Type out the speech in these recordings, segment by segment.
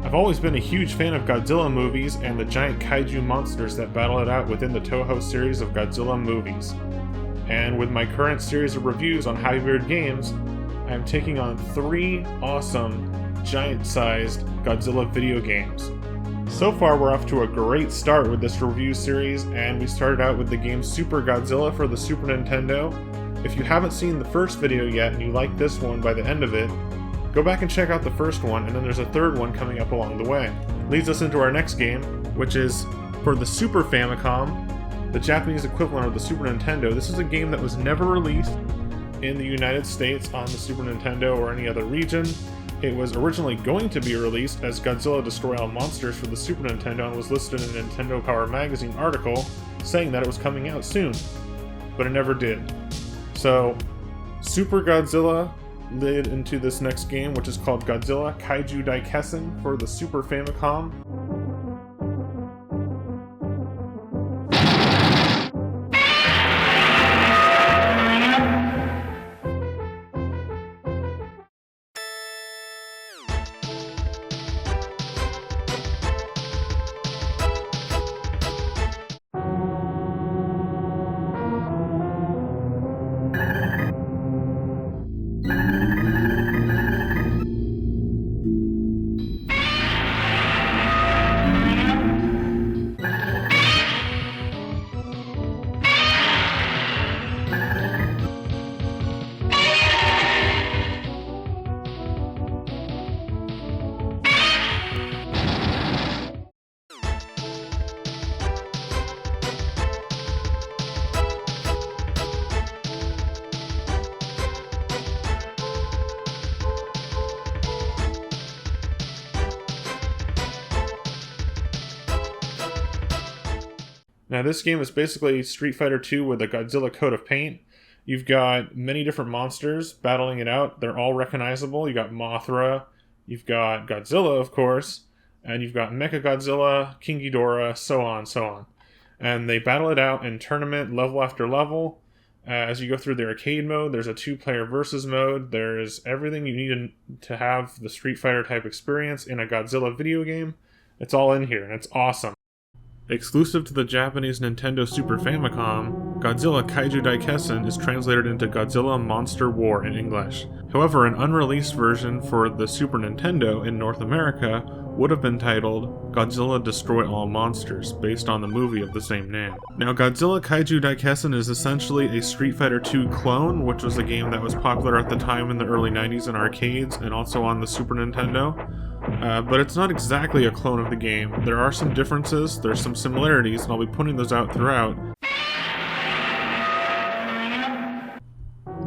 I've always been a huge fan of Godzilla movies and the giant kaiju monsters that battle it out within the Toho series of Godzilla movies. And with my current series of reviews on Hybrid Games, I am taking on 3 awesome, giant-sized Godzilla video games. So far, we're off to a great start with this review series, and we started out with the game Super Godzilla for the Super Nintendo. If you haven't seen the first video yet and you like this one by the end of it, go back and check out the first one, and then there's a third one coming up along the way. Leads us into our next game, which is for the Super Famicom, the Japanese equivalent of the Super Nintendo. This is a game that was never released in the United States on the Super Nintendo or any other region. It was originally going to be released as Godzilla Destroy All Monsters for the Super Nintendo and was listed in a Nintendo Power Magazine article saying that it was coming out soon, but it never did. So, Super Godzilla led into this next game, which is called Godzilla Kaijuu Daikessen for the Super Famicom. Now this game is basically Street Fighter 2 with a Godzilla coat of paint. You've got many different monsters battling it out. They're all recognizable. You got Mothra, you've got Godzilla, of course, and you've got Mechagodzilla, King Ghidorah, so on, so on. And they battle it out in tournament, level after level. As you go through the arcade mode, there's a 2-player versus mode. There's everything you need to have the Street Fighter type experience in a Godzilla video game. It's all in here, and it's awesome. Exclusive to the Japanese Nintendo Super Famicom, Godzilla Kaijuu Daikessen is translated into Godzilla Monster War in English. However, an unreleased version for the Super Nintendo in North America would have been titled Godzilla Destroy All Monsters, based on the movie of the same name. Now, Godzilla Kaijuu Daikessen is essentially a Street Fighter 2 clone, which was a game that was popular at the time in the early 90s in arcades and also on the Super Nintendo. But it's not exactly a clone of the game. There are some differences, there's some similarities, and I'll be pointing those out throughout.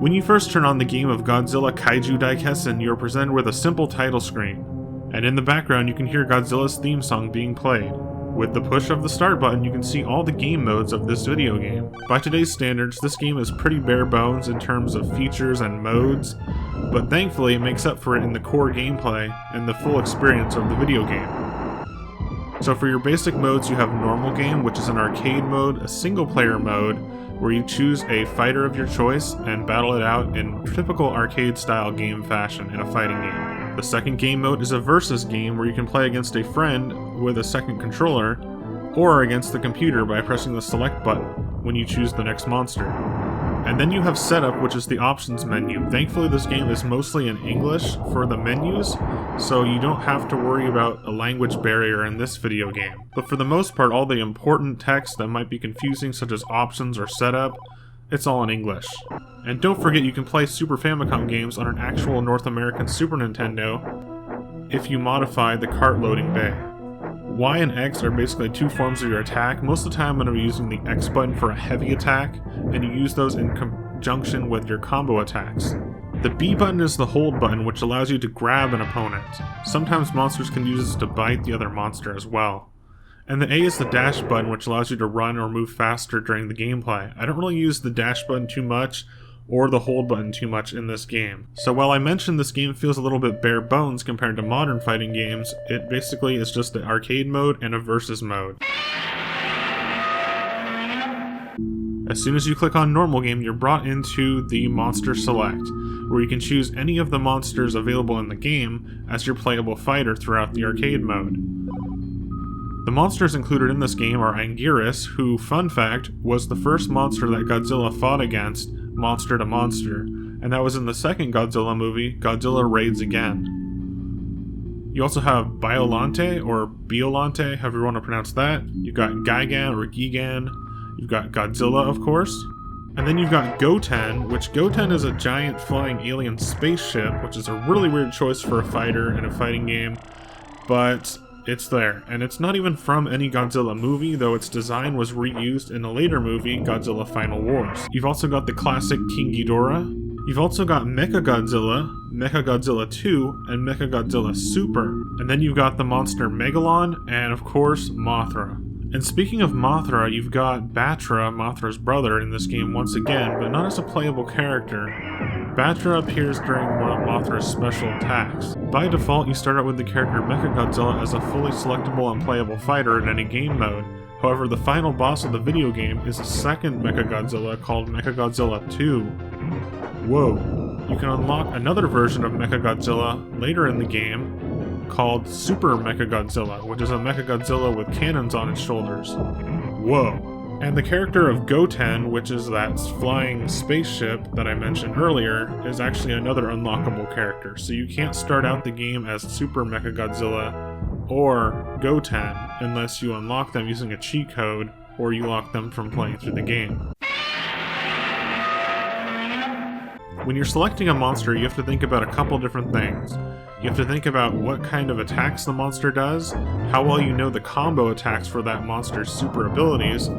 When you first turn on the game of Godzilla Kaijuu Daikessen, you are presented with a simple title screen, and in the background you can hear Godzilla's theme song being played. With the push of the start button, you can see all the game modes of this video game. By today's standards, this game is pretty bare bones in terms of features and modes, but thankfully it makes up for it in the core gameplay and the full experience of the video game. So for your basic modes, you have normal game, which is an arcade mode, a single player mode, where you choose a fighter of your choice and battle it out in typical arcade style game fashion in a fighting game. The second game mode is a versus game where you can play against a friend with a second controller, or against the computer by pressing the select button when you choose the next monster. And then you have setup, which is the options menu. Thankfully this game is mostly in English for the menus, so you don't have to worry about a language barrier in this video game. But for the most part, all the important text that might be confusing, such as options or setup, it's all in English. And don't forget, you can play Super Famicom games on an actual North American Super Nintendo if you modify the cart loading bay. Y and X are basically 2 forms of your attack. Most of the time I'm going to be using the X button for a heavy attack, and you use those in conjunction with your combo attacks. The B button is the hold button, which allows you to grab an opponent. Sometimes monsters can use this to bite the other monster as well. And the A is the dash button, which allows you to run or move faster during the gameplay. I don't really use the dash button too much, or the hold button too much in this game. So while I mentioned this game feels a little bit bare bones compared to modern fighting games, it basically is just the arcade mode and a versus mode. As soon as you click on Normal Game, you're brought into the Monster Select, where you can choose any of the monsters available in the game as your playable fighter throughout the arcade mode. The monsters included in this game are Anguirus, who, fun fact, was the first monster that Godzilla fought against, monster to monster, and that was in the second Godzilla movie, Godzilla Raids Again. You also have Biolante, or Biolante, however you want to pronounce that. You've got Gigan, or Gigan. You've got Godzilla, of course. And then you've got Goten, which Goten is a giant flying alien spaceship, which is a really weird choice for a fighter in a fighting game, but it's there. And it's not even from any Godzilla movie, though its design was reused in a later movie, Godzilla Final Wars. You've also got the classic King Ghidorah. You've also got Mechagodzilla, Mechagodzilla 2, and Mechagodzilla Super. And then you've got the monster Megalon, and of course, Mothra. And speaking of Mothra, you've got Batra, Mothra's brother, in this game once again, but not as a playable character. Batra appears during one of Mothra's special attacks. By default, you start out with the character Mechagodzilla as a fully selectable and playable fighter in any game mode. However, the final boss of the video game is a second Mechagodzilla called Mechagodzilla 2. Whoa. You can unlock another version of Mechagodzilla later in the game called Super Mechagodzilla, which is a Mechagodzilla with cannons on its shoulders. Whoa. And the character of Goten, which is that flying spaceship that I mentioned earlier, is actually another unlockable character. So you can't start out the game as Super Mechagodzilla or Goten unless you unlock them using a cheat code or you lock them from playing through the game. When you're selecting a monster, you have to think about a couple different things. You have to think about what kind of attacks the monster does, how well you know the combo attacks for that monster's super abilities,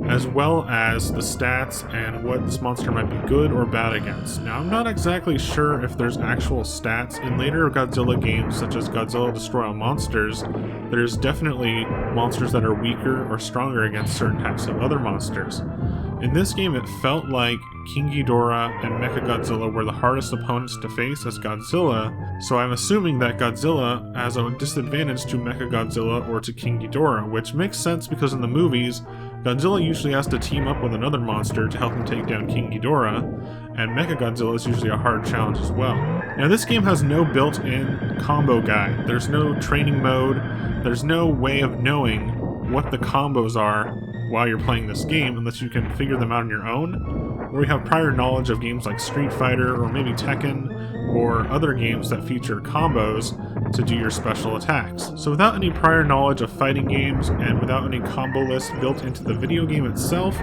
as well as the stats and what this monster might be good or bad against. Now, I'm not exactly sure if there's actual stats in later Godzilla games, such as Godzilla Destroy All Monsters. There's definitely monsters that are weaker or stronger against certain types of other monsters. In this game, it felt like King Ghidorah and Mechagodzilla were the hardest opponents to face as Godzilla, so I'm assuming that Godzilla has a disadvantage to Mechagodzilla or to King Ghidorah, which makes sense because in the movies, Godzilla usually has to team up with another monster to help him take down King Ghidorah, and Mechagodzilla is usually a hard challenge as well. Now, this game has no built-in combo guide. There's no training mode, there's no way of knowing what the combos are while you're playing this game unless you can figure them out on your own, or you have prior knowledge of games like Street Fighter or maybe Tekken or other games that feature combos to do your special attacks. So without any prior knowledge of fighting games and without any combo list built into the video game itself,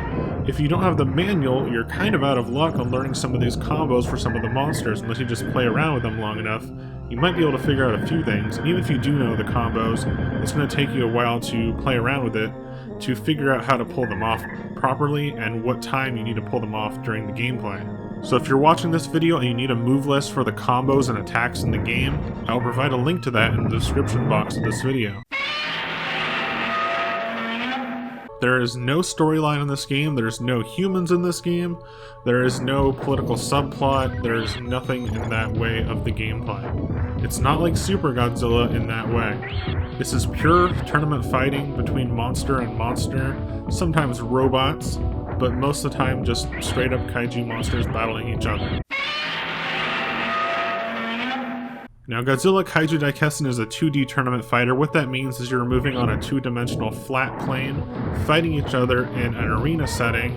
if you don't have the manual, you're kind of out of luck on learning some of these combos for some of the monsters unless you just play around with them long enough. You might be able to figure out a few things, and even if you do know the combos, it's going to take you a while to play around with it to figure out how to pull them off properly and what time you need to pull them off during the gameplay. So if you're watching this video and you need a move list for the combos and attacks in the game, I'll provide a link to that in the description box of this video. There is no storyline in this game, there's no humans in this game, there is no political subplot, there's nothing in that way of the gameplay. It's not like Super Godzilla in that way. This is pure tournament fighting between monster and monster, sometimes robots, but most of the time just straight up kaiju monsters battling each other. Now, Godzilla Kaijuu Daikessen is a 2D tournament fighter. What that means is you're moving on a two-dimensional flat plane, fighting each other in an arena setting,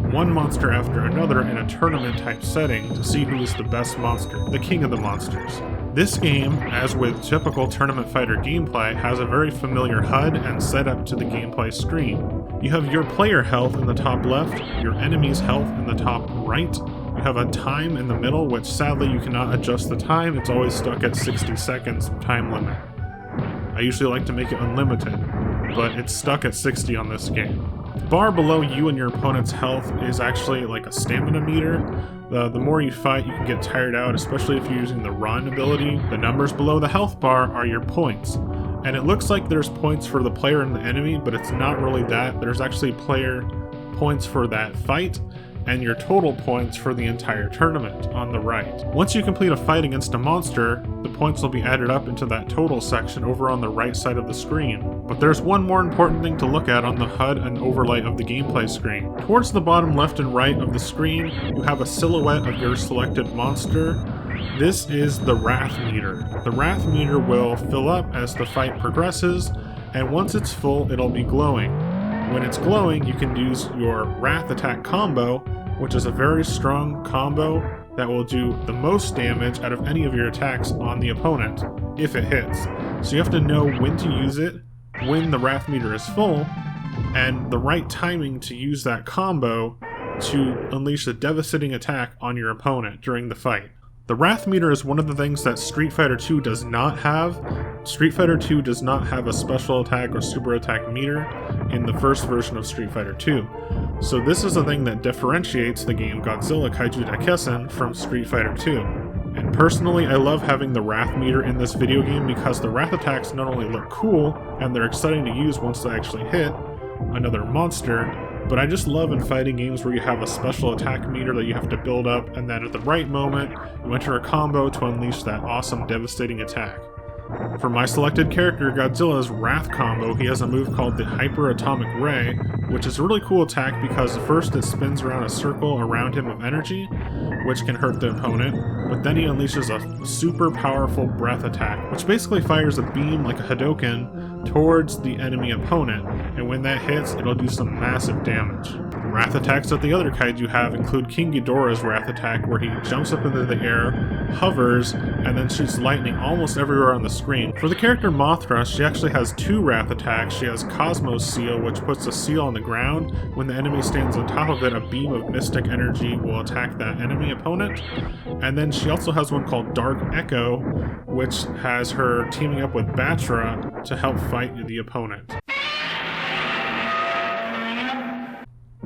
one monster after another in a tournament-type setting to see who is the best monster, the king of the monsters. This game, as with typical tournament fighter gameplay, has a very familiar HUD and setup to the gameplay screen. You have your player health in the top left, your enemy's health in the top right. You have a time in the middle, which sadly you cannot adjust the time. It's always stuck at 60 seconds time limit. I usually like to make it unlimited, but it's stuck at 60 on this game. The bar below you and your opponent's health is actually like a stamina meter. The more you fight, you can get tired out, especially if you're using the run ability. The numbers below the health bar are your points. And it looks like there's points for the player and the enemy, but it's not really that. There's actually player points for that fight, and your total points for the entire tournament on the right. Once you complete a fight against a monster, the points will be added up into that total section over on the right side of the screen. But there's one more important thing to look at on the HUD and overlay of the gameplay screen. Towards the bottom left and right of the screen, you have a silhouette of your selected monster. This is the Wrath meter. The Wrath meter will fill up as the fight progresses, and once it's full, it'll be glowing. When it's glowing, you can use your Wrath attack combo, which is a very strong combo that will do the most damage out of any of your attacks on the opponent, if it hits. So you have to know when to use it, when the Wrath meter is full, and the right timing to use that combo to unleash a devastating attack on your opponent during the fight. The Wrath meter is one of the things that Street Fighter 2 does not have. Street Fighter 2 does not have a special attack or super attack meter in the first version of Street Fighter 2. So this is a thing that differentiates the game Godzilla Kaijuu Daikessen from Street Fighter 2. And personally, I love having the Wrath meter in this video game because the Wrath attacks not only look cool, and they're exciting to use once they actually hit another monster, but I just love in fighting games where you have a special attack meter that you have to build up, and then at the right moment, you enter a combo to unleash that awesome, devastating attack. For my selected character, Godzilla's Wrath combo, he has a move called the Hyper Atomic Ray, which is a really cool attack because first it spins around a circle around him of energy, which can hurt the opponent, but then he unleashes a super powerful breath attack, which basically fires a beam like a Hadoken towards the enemy opponent, and when that hits, it'll do some massive damage. Wrath attacks that the other kaiju have include King Ghidorah's Wrath attack, where he jumps up into the air, hovers, and then shoots lightning almost everywhere on the screen. For the character Mothra, she actually has two Wrath attacks. She has Cosmos Seal, which puts a seal on the ground. When the enemy stands on top of it, a beam of mystic energy will attack that enemy opponent. And then she also has one called Dark Echo, which has her teaming up with Batra to help fight the opponent.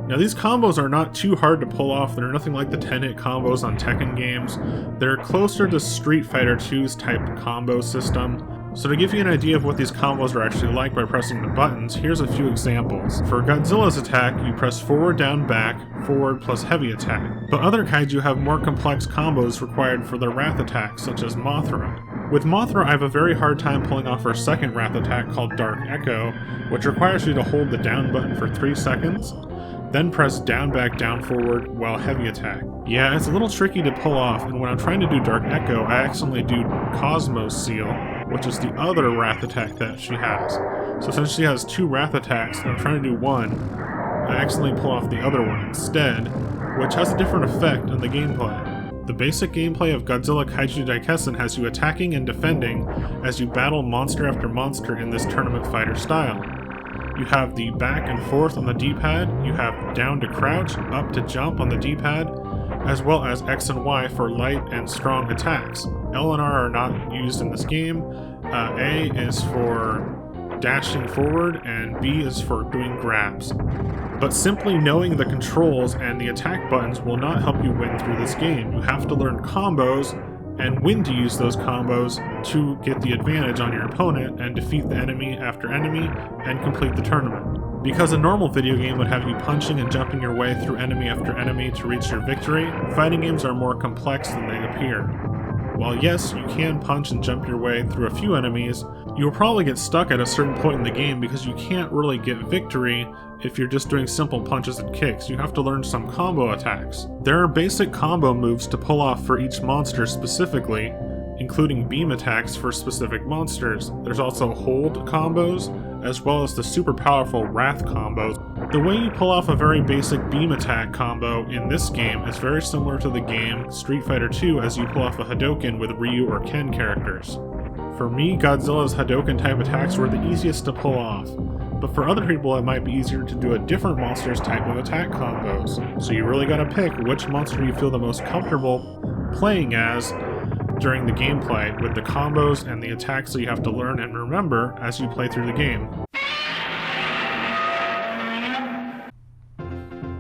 Now these combos are not too hard to pull off. They're nothing like the 10-hit combos on Tekken games. They're closer to Street Fighter 2's type combo system. So to give you an idea of what these combos are actually like by pressing the buttons, here's a few examples. For Godzilla's attack, you press forward, down, back, forward plus heavy attack. But other kaiju have more complex combos required for their Wrath attacks, such as Mothra. With Mothra, I have a very hard time pulling off her second Wrath attack called Dark Echo, which requires you to hold the down button for 3 seconds, then press down, back, down, forward while heavy attack. Yeah, it's a little tricky to pull off, and when I'm trying to do Dark Echo, I accidentally do Cosmos Seal, which is the other Wrath attack that she has. So since she has 2 Wrath attacks, and I'm trying to do one, I accidentally pull off the other one instead, which has a different effect on the gameplay. The basic gameplay of Godzilla Kaijuu Daikessen has you attacking and defending as you battle monster after monster in this tournament fighter style. You have the back and forth on the D-pad, you have down to crouch, up to jump on the D-pad, as well as X and Y for light and strong attacks. L and R are not used in this game. A is for dashing forward, and B is for doing grabs. But simply knowing the controls and the attack buttons will not help you win through this game. You have to learn combos and when to use those combos to get the advantage on your opponent and defeat the enemy after enemy and complete the tournament. Because a normal video game would have you punching and jumping your way through enemy after enemy to reach your victory, fighting games are more complex than they appear. While yes, you can punch and jump your way through a few enemies, you will probably get stuck at a certain point in the game because you can't really get victory if you're just doing simple punches and kicks. You have to learn some combo attacks. There are basic combo moves to pull off for each monster specifically, including beam attacks for specific monsters. There's also hold combos, as well as the super powerful Wrath combos. The way you pull off a very basic beam attack combo in this game is very similar to the game Street Fighter 2 as you pull off a Hadoken with Ryu or Ken characters. For me, Godzilla's Hadoken type attacks were the easiest to pull off, but for other people it might be easier to do a different monster's type of attack combos. So you really gotta pick which monster you feel the most comfortable playing as during the gameplay, with the combos and the attacks that you have to learn and remember as you play through the game.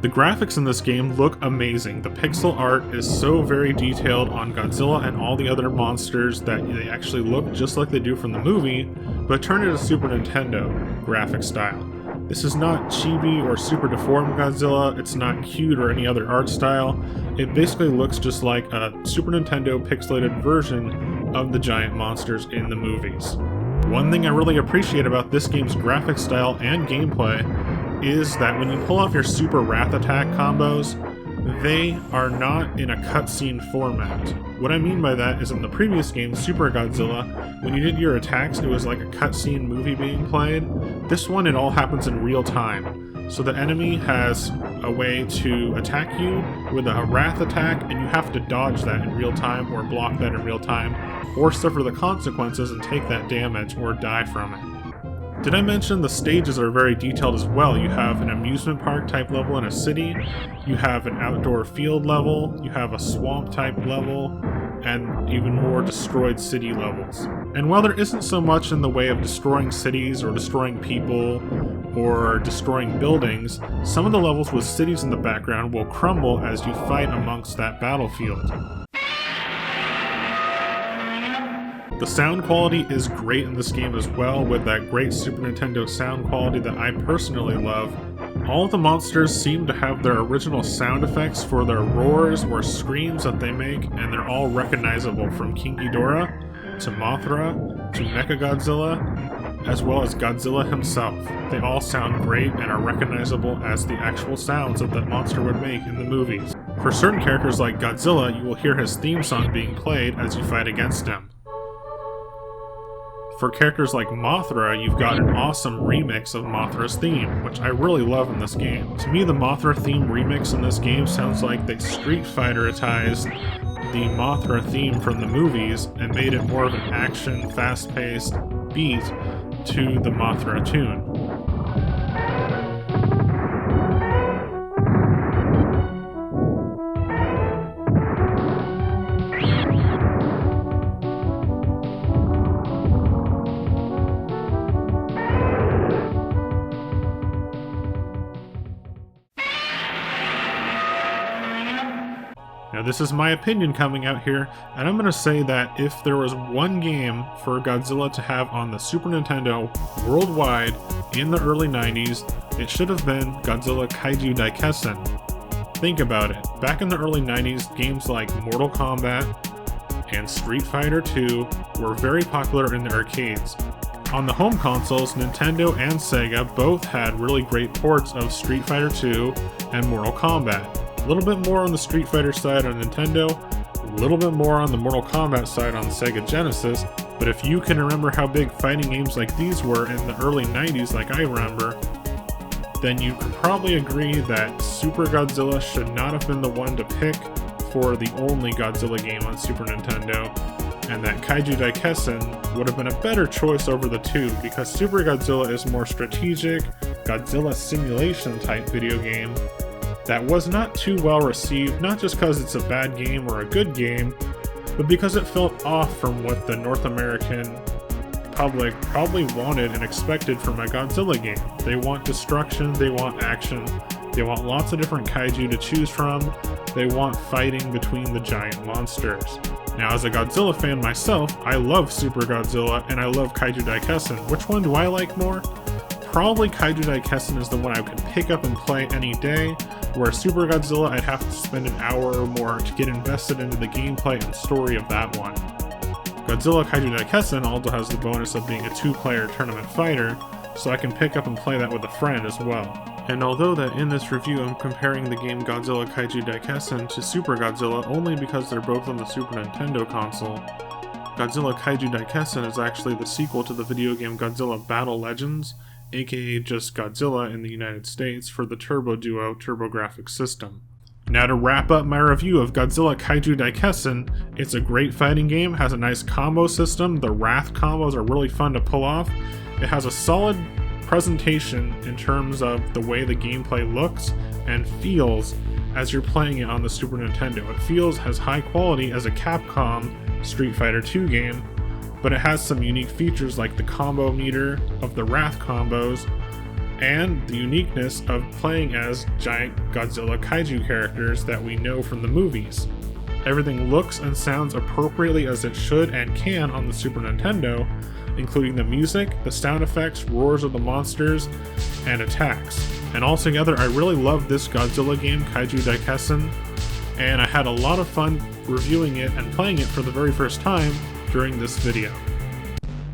The graphics in this game look amazing. The pixel art is so very detailed on Godzilla and all the other monsters that they actually look just like they do from the movie, but turn it to Super Nintendo graphic style. This is not chibi or super deformed Godzilla, it's not cute or any other art style. It basically looks just like a Super Nintendo pixelated version of the giant monsters in the movies. One thing I really appreciate about this game's graphic style and gameplay is that when you pull off your Super Wrath Attack combos, they are not in a cutscene format. What I mean by that is in the previous game, Super Godzilla, when you did your attacks, it was like a cutscene movie being played. This one, it all happens in real time. So the enemy has a way to attack you with a Wrath Attack, and you have to dodge that in real time or block that in real time, or suffer the consequences and take that damage or die from it. Did I mention the stages are very detailed as well? You have an amusement park type level in a city, you have an outdoor field level, you have a swamp type level, and even more destroyed city levels. And while there isn't so much in the way of destroying cities or destroying people or destroying buildings, some of the levels with cities in the background will crumble as you fight amongst that battlefield. The sound quality is great in this game as well, with that great Super Nintendo sound quality that I personally love. All of the monsters seem to have their original sound effects for their roars or screams that they make, and they're all recognizable from King Ghidorah to Mothra to Mechagodzilla, as well as Godzilla himself. They all sound great and are recognizable as the actual sounds that that monster would make in the movies. For certain characters like Godzilla, you will hear his theme song being played as you fight against him. For characters like Mothra, you've got an awesome remix of Mothra's theme, which I really love in this game. To me, the Mothra theme remix in this game sounds like they Street Fighter-itized the Mothra theme from the movies and made it more of an action, fast-paced beat to the Mothra tune. Now this is my opinion coming out here, and I'm going to say that if there was one game for Godzilla to have on the Super Nintendo worldwide in the early 90s, it should have been Godzilla Kaijuu Daikessen. Think about it. Back in the early 90s, games like Mortal Kombat and Street Fighter II were very popular in the arcades. On the home consoles, Nintendo and Sega both had really great ports of Street Fighter II and Mortal Kombat. A little bit more on the Street Fighter side on Nintendo, a little bit more on the Mortal Kombat side on Sega Genesis, but if you can remember how big fighting games like these were in the early 90s like I remember, then you could probably agree that Super Godzilla should not have been the one to pick for the only Godzilla game on Super Nintendo, and that Kaijuu Daikessen would have been a better choice over the two, because Super Godzilla is more strategic, Godzilla simulation type video game that was not too well received, not just because it's a bad game or a good game, but because it felt off from what the North American public probably wanted and expected from a Godzilla game. They want destruction, they want action, they want lots of different kaiju to choose from, they want fighting between the giant monsters. Now, as a Godzilla fan myself, I love Super Godzilla and I love Kaijuu Daikessen. Which one do I like more? Probably Kaijuu Daikessen is the one I could pick up and play any day, where Super Godzilla I'd have to spend an hour or more to get invested into the gameplay and story of that one. Godzilla Kaijuu Daikessen also has the bonus of being a 2-player tournament fighter, so I can pick up and play that with a friend as well. And although that in this review I'm comparing the game Godzilla Kaijuu Daikessen to Super Godzilla only because they're both on the Super Nintendo console, Godzilla Kaijuu Daikessen is actually the sequel to the video game Godzilla Battle Legends, aka just Godzilla in the United States, for the Turbo Duo TurboGrafx system. Now to wrap up my review of Godzilla Kaijuu Daikessen, it's a great fighting game, has a nice combo system, the Wrath combos are really fun to pull off, it has a solid presentation in terms of the way the gameplay looks and feels as you're playing it on the Super Nintendo. It feels as high quality as a Capcom Street Fighter II game, but it has some unique features like the combo meter of the Wrath combos and the uniqueness of playing as giant Godzilla kaiju characters that we know from the movies. Everything looks and sounds appropriately as it should and can on the Super Nintendo, including the music, the sound effects, roars of the monsters, and attacks. And altogether, I really loved this Godzilla game, Kaijuu Daikessen, and I had a lot of fun reviewing it and playing it for the very first time during this video.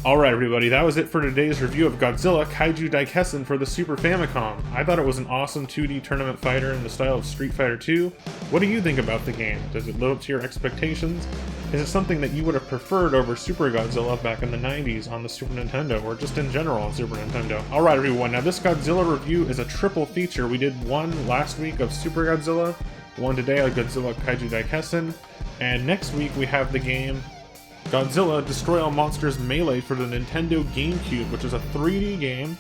Alright everybody, that was it for today's review of Godzilla Kaijuu Daikessen for the Super Famicom. I thought it was an awesome 2D tournament fighter in the style of Street Fighter 2. What do you think about the game? Does it live up to your expectations? Is it something that you would have preferred over Super Godzilla back in the 90s on the Super Nintendo, or just in general on Super Nintendo? Alright everyone, now this Godzilla review is a triple feature. We did one last week of Super Godzilla, one today of Godzilla Kaijuu Daikessen, and next week we have the game Godzilla Destroy All Monsters Melee for the Nintendo GameCube, which is a 3D game,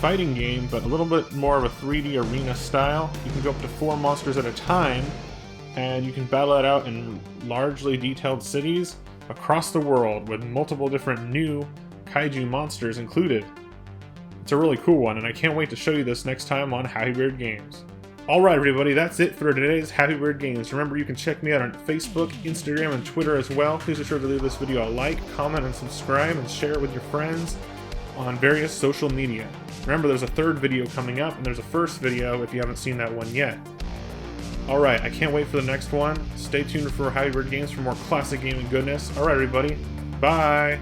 fighting game, but a little bit more of a 3D arena style. You can go up to 4 monsters at a time, and you can battle it out in largely detailed cities across the world with multiple different new kaiju monsters included. It's a really cool one, and I can't wait to show you this next time on Happy Weird Games. Alright everybody, that's it for today's Happy Weird Games. Remember, you can check me out on Facebook, Instagram, and Twitter as well. Please be sure to leave this video a like, comment, and subscribe, and share it with your friends on various social media. Remember, there's a third video coming up, and there's a first video if you haven't seen that one yet. Alright, I can't wait for the next one. Stay tuned for Happy Weird Games for more classic gaming goodness. Alright everybody, bye!